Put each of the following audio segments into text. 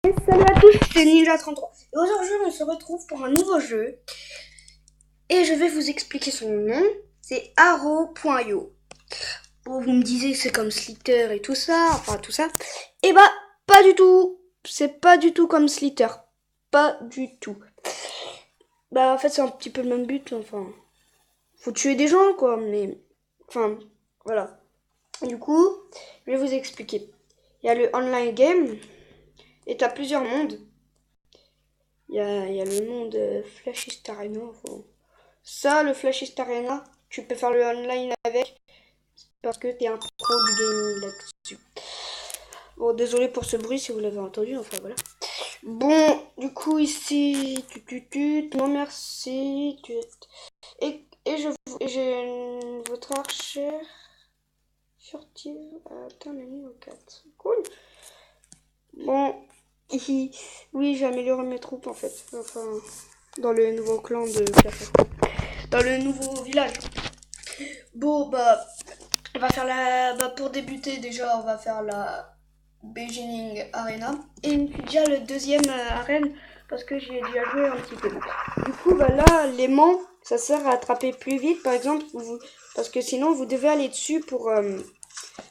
Salut à tous, c'est Ninja33 et aujourd'hui on se retrouve pour un nouveau jeu et je vais vous expliquer son nom, c'est Arrow.io. Bon, vous me disiez que c'est comme Slither et tout ça, enfin tout ça, et bah pas du tout, c'est pas du tout comme Slither, pas du tout. Bah en fait c'est un petit peu le même but, enfin, faut tuer des gens quoi, mais enfin voilà. Du coup, je vais vous expliquer. Il y a le online game et t'as plusieurs mondes. Il y a le monde Flashist Arena. Enfin, ça, le Flashist Arena, tu peux faire le online avec parce que t'es un pro du gaming là-dessus. Bon, désolé pour ce bruit si vous l'avez entendu, enfin voilà. Bon, du coup, ici, non merci. J'ai votre archère furtive. Attends, le niveau 4. Cool. Bon, oui, j'ai amélioré mes troupes en fait. Enfin, dans le nouveau clan de Clash. Dans le nouveau village. Bon, bah, on va faire pour débuter, déjà, on va faire la Beijing Arena. Et il me fait déjà le deuxième arène parce que j'ai déjà joué un petit peu. Du coup, bah là, l'aimant, ça sert à attraper plus vite, par exemple, parce que sinon, vous devez aller dessus pour.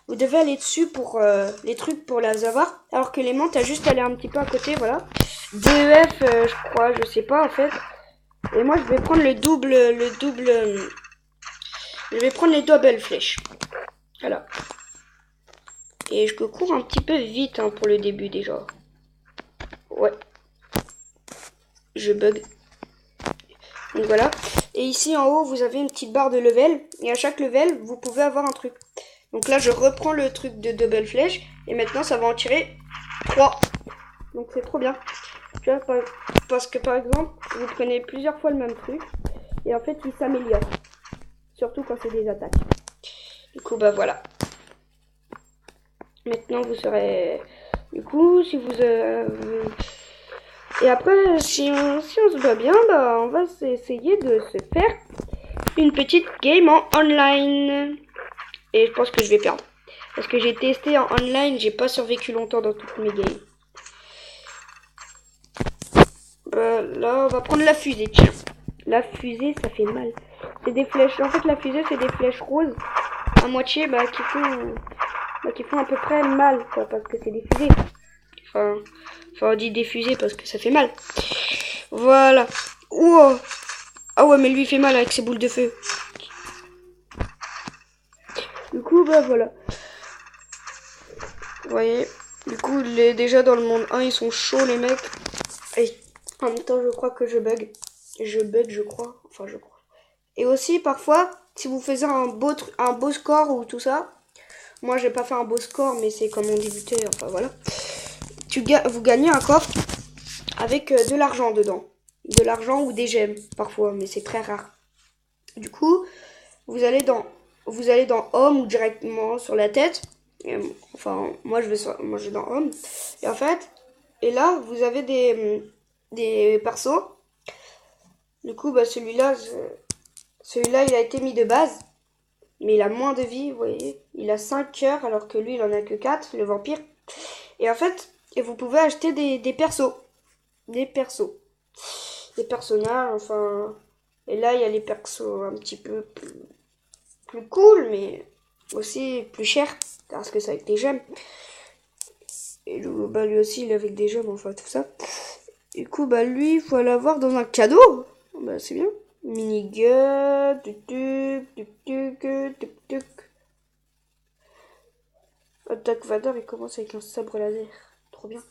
Les trucs pour les avoir, alors que l'aimant, t'as juste à aller un petit peu à côté, voilà. DEF, je crois, je sais pas en fait. Et moi, je vais prendre je vais prendre les double flèches. Voilà. Et je cours un petit peu vite hein, pour le début déjà. Ouais. Je bug. Donc voilà. Et ici en haut, vous avez une petite barre de level. Et à chaque level, vous pouvez avoir un truc. Donc là, je reprends le truc de double flèche. Et maintenant, ça va en tirer 3. Donc c'est trop bien. Tu vois, parce que par exemple, vous prenez plusieurs fois le même truc. Et en fait, il s'améliore. Surtout quand c'est des attaques. Du coup, bah voilà. Maintenant, vous serez... Du coup, si vous... Et après, si on se bat bien, bah, on va essayer de se faire une petite game en online. Et je pense que je vais perdre. Parce que j'ai testé en online, j'ai pas survécu longtemps dans toutes mes games. Bah, là, on va prendre la fusée, tiens. La fusée, ça fait mal. C'est des flèches. En fait, la fusée, c'est des flèches roses à moitié qui font à peu près mal, quoi, parce que c'est des fusées. Enfin, on dit des fusées parce que ça fait mal. Voilà. Wow. Ah ouais, mais lui, il fait mal avec ses boules de feu. Du coup, bah voilà. Vous voyez, du coup, déjà dans le monde 1, ils sont chauds, les mecs. Et en même temps, je crois que je bug. Je crois. Enfin, je crois. Et aussi, parfois, si vous faisiez un beau score ou tout ça, moi, j'ai pas fait un beau score, mais c'est comme on débutait, enfin voilà. Vous gagnez un coffre avec de l'argent dedans. De l'argent ou des gemmes, parfois, mais c'est très rare. Du coup, vous allez dans Home ou directement sur la tête. Et, enfin, moi, je vais dans Home. Et en fait, et là, vous avez des persos. Du coup, bah, celui-là, il a été mis de base. Mais il a moins de vie, vous voyez. Il a 5 cœurs, alors que lui, il en a que 4, le vampire. Et en fait, vous pouvez acheter des persos. Des persos. Des personnages, enfin... Et là, il y a les persos un petit peu plus cool, mais aussi plus cher. Parce que c'est avec des gemmes. Et lui aussi, il est avec des gemmes, enfin, tout ça. Du coup, bah, lui, il faut l'avoir dans un cadeau. Bah, c'est bien. Minigun, Dark Vador, il commence avec un sabre laser. Trop bien.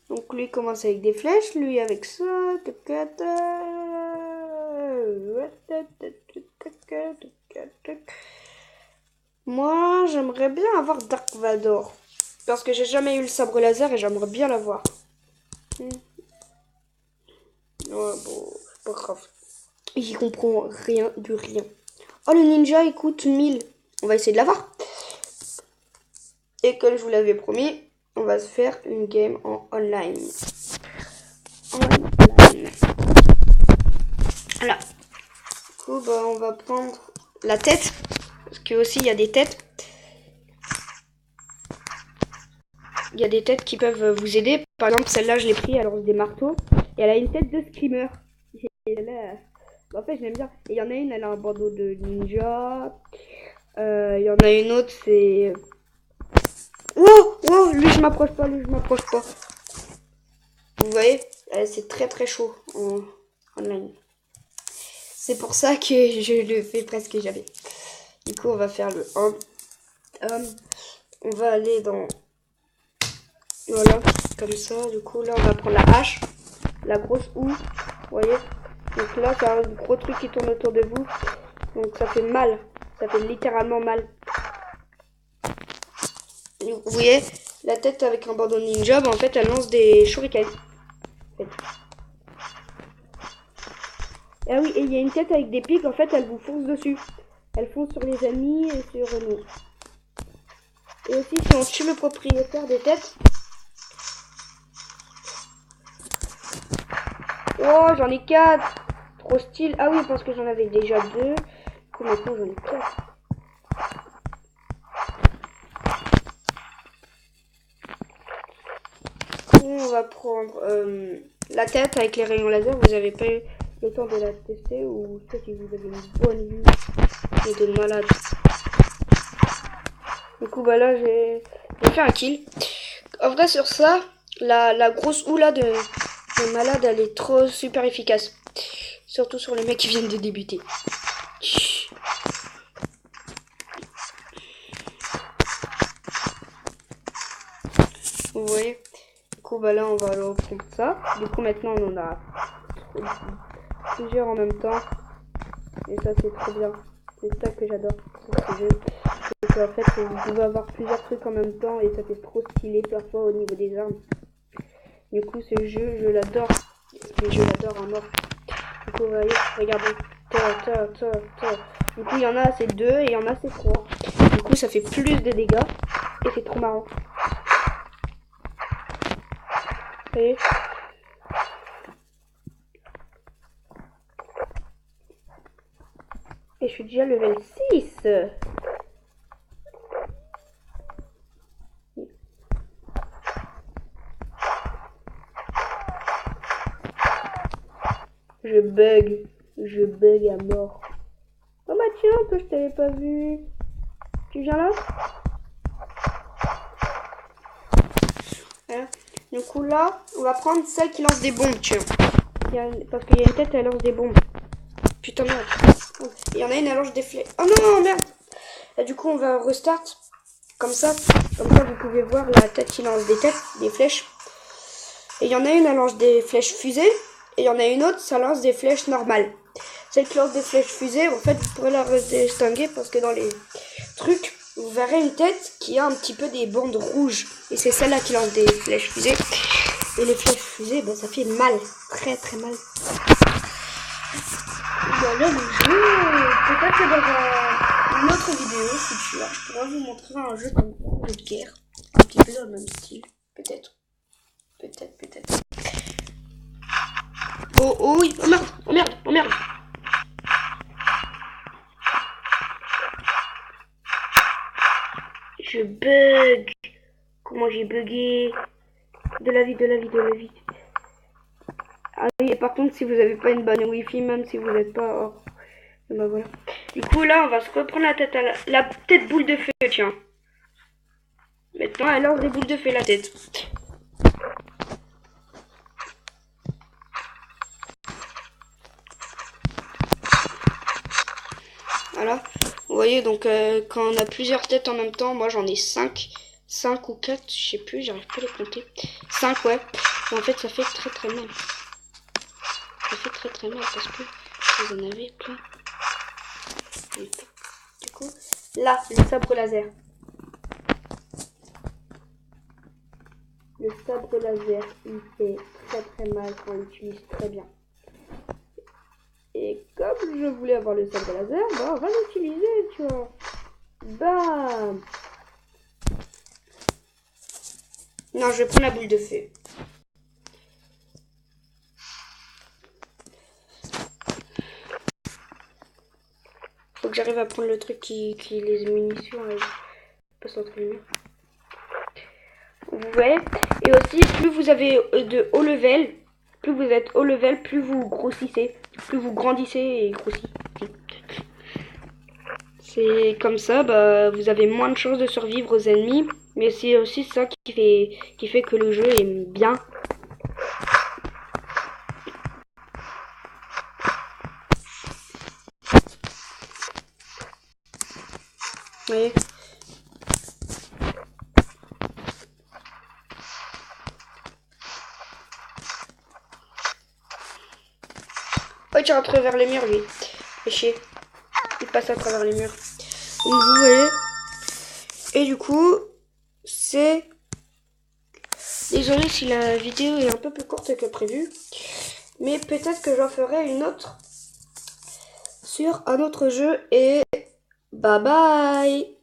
Donc lui il commence avec des flèches, lui avec ça. Moi, j'aimerais bien avoir Dark Vador. Parce que j'ai jamais eu le sabre laser et j'aimerais bien l'avoir. Ouais, bon, pas grave. J'y comprends rien du rien. Oh, le ninja, il coûte 1000. On va essayer de l'avoir. Et comme je vous l'avais promis, on va se faire une game en online. Voilà. Du coup, bah, on va prendre la tête. Parce que aussi, il y a des têtes. il y a des têtes qui peuvent vous aider. Par exemple, celle-là, je l'ai pris, elle lance des marteaux. Et elle a une tête de screamer. Et là, en fait, je l'aime bien. Et il y en a une, elle a un bandeau de ninja. Il y en a une autre, c'est... Wow, wow, lui, je m'approche pas, lui, je m'approche pas. Vous voyez, c'est très très chaud en online. C'est pour ça que je le fais presque jamais. Du coup, on va faire le 1. On va aller dans... Voilà, comme ça. Du coup, là, on va prendre la hache. La grosse houe. Vous voyez. Donc là, c'est un gros truc qui tourne autour de vous. Donc ça fait mal. Ça fait littéralement mal. Et vous voyez, la tête avec un bandeau ninja, bah, en fait, elle lance des shurikens. En fait. Ah oui, et il y a une tête avec des pics, en fait, elle vous fonce dessus. Elle fonce sur les ennemis et sur nous. Et aussi, si on tue le propriétaire des têtes... Oh, j'en ai 4. Trop style. Ah oui, parce que j'en avais déjà 2. Du coup, maintenant, j'en ai 4. On va prendre la tête avec les rayons laser. Vous avez pas eu le temps de la tester ou soit si vous avez une bonne vue et de malade. Du coup, bah là, j'ai fait un kill. En vrai, sur ça, la grosse houe là de malade, elle est trop super efficace. Surtout sur les mecs qui viennent de débuter. Vous voyez? Du coup, bah là, on va reprendre ça. Du coup, maintenant, on en a plusieurs en même temps. Et ça, c'est trop bien. C'est ça que j'adore sur ce jeu. C'est qu'en fait, vous pouvez avoir plusieurs trucs en même temps et ça fait trop stylé parfois au niveau des armes. Du coup, ce jeu, je l'adore. Et je l'adore à mort. Du coup, vous voyez, regardez. Du coup, il y en a, c'est 2 et il y en a, c'est 3. Du coup, ça fait plus de dégâts. Et c'est trop marrant. Vous voyez ? Et je suis déjà level 6. Je bug à mort. Oh bah tiens, toi je t'avais pas vu. Tu viens là? Voilà. Du coup là, on va prendre celle qui lance des bombes, tiens. Parce qu'il y a une tête, elle lance des bombes. Putain merde. Il y en a une, elle lance des flèches. Oh non, merde. Et du coup, on va restart. Comme ça, vous pouvez voir la tête qui lance des flèches. Et il y en a une, elle lance des flèches fusées. Et il y en a une autre, ça lance des flèches normales. Celle qui lance des flèches fusées, en fait, vous pourrez la distinguer parce que dans les trucs, vous verrez une tête qui a un petit peu des bandes rouges. Et c'est celle-là qui lance des flèches fusées. Et les flèches fusées, ben, ça fait mal. Très très mal. Voilà le jeu. Peut-être que dans une autre vidéo, future, je pourrais vous montrer un jeu comme ça, un jeu de guerre. Un petit peu dans le même style. Peut-être. Peut-être. Oh oui, oh merde. Je bug. Comment j'ai bugué? De la vie. Ah oui, et par contre, si vous n'avez pas une bonne wifi, même si vous n'êtes pas hors... Bah voilà. Du coup, là, on va se reprendre la tête à la tête boule de feu, tiens. Maintenant, elle lance des boules de feu, la tête. Voilà. Vous voyez, donc, quand on a plusieurs têtes en même temps, moi, j'en ai 5. 5 ou 4, je sais plus, j'arrive pas à les compter. 5, ouais. Et en fait, ça fait très très mal. Ça fait très très mal parce que vous en avez plein. Du coup, là, le sabre laser. Le sabre laser, il fait très très mal quand on l'utilise très bien. Et comme je voulais avoir le sabre laser, bah on va l'utiliser, tu vois. Bam! Non, je vais prendre la boule de feu. Faut que j'arrive à prendre le truc qui les munitions pas s'entraîner. vous voyez. Et aussi, plus vous avez de haut level, plus vous êtes haut level, plus vous grossissez, plus vous grandissez et grossissez. C'est comme ça, bah, vous avez moins de chances de survivre aux ennemis, mais c'est aussi ça qui fait que le jeu est bien. Vous voyez. Oh, il rentre vers les murs, lui. Fait chier. Il passe à travers les murs. Donc, vous voyez. Et du coup, c'est... Désolé si la vidéo est un peu plus courte que prévu. Mais peut-être que j'en ferai une autre sur un autre jeu. Et bye bye!